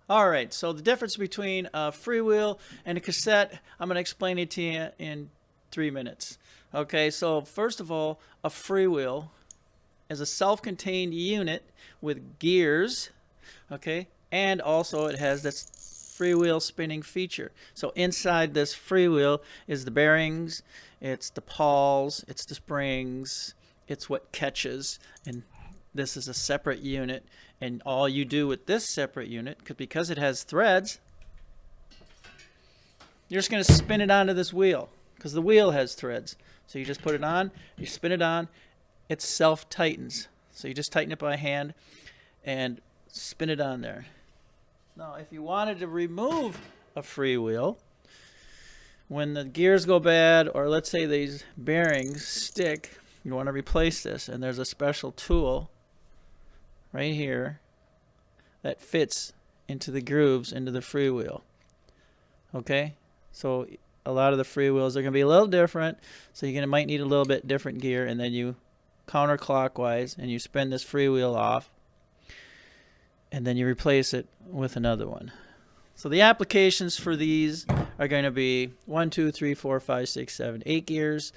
All right, so the difference between a freewheel and a cassette, I'm going to explain it to you in 3 minutes. Okay, so first of all, a freewheel is a self-contained unit with gears, okay, and also it has this freewheel spinning feature. So inside this freewheel is the bearings, it's the pawls, it's the springs, it's what catches, and this is a separate unit. And all you do with this separate unit, because it has threads, you're just going to spin it onto this wheel because the wheel has threads. So you just put it on, you spin it on, it self-tightens. So you just tighten it by hand and spin it on there. Now, if you wanted to remove a freewheel, when the gears go bad, or let's say these bearings stick, you want to replace this, and there's a special tool right here that fits into the grooves into the freewheel. Okay, so a lot of the freewheels are going to be a little different, so you're might need a little bit different gear, and then you counterclockwise and you spin this freewheel off, and then you replace it with another one. So the applications for these are going to be 1, 2, 3, 4, 5, 6, 7, 8 gears.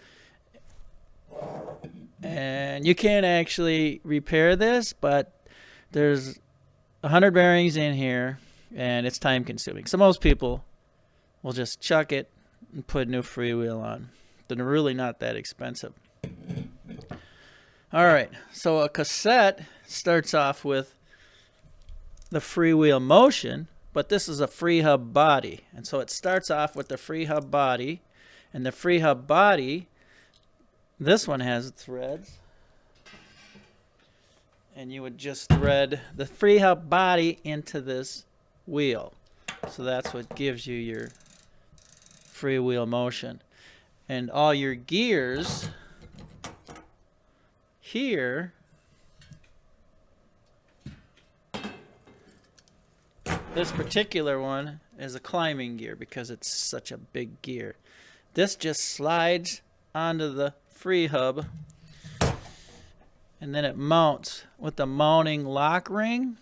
And you can actually repair this, but there's 100 bearings in here, and it's time consuming. So most people will just chuck it and put a new freewheel on. They're really not that expensive. All right, so a cassette starts off with the freewheel motion, but this is a free hub body. And so it starts off with the free hub body, and the free hub body, this one has threads, and you would just thread the free hub body into this wheel. So that's what gives you your freewheel motion. And all your gears here, this particular one is a climbing gear because it's such a big gear. This just slides onto the free hub, and then it mounts with the mounting lock ring,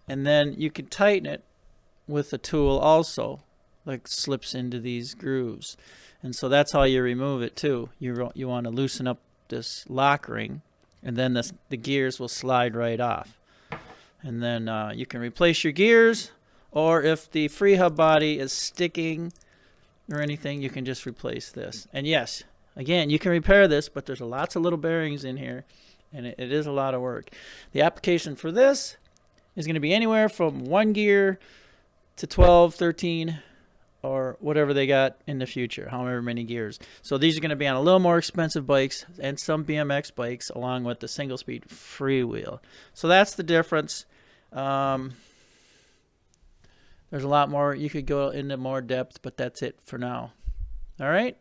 and then you can tighten it with a tool also, like slips into these grooves. And so that's how you remove it too. You want to loosen up this lock ring, and then the gears will slide right off. And then you can replace your gears, or if the free hub body is sticking or anything, you can just replace this. And yes, again, you can repair this, but there's lots of little bearings in here, and it is a lot of work. The application for this is going to be anywhere from 1 gear to 12, 13, or whatever they got in the future, however many gears. So these are going to be on a little more expensive bikes and some BMX bikes, along with the single-speed freewheel. So that's the difference. There's a lot more. You could go into more depth, but that's it for now. All right?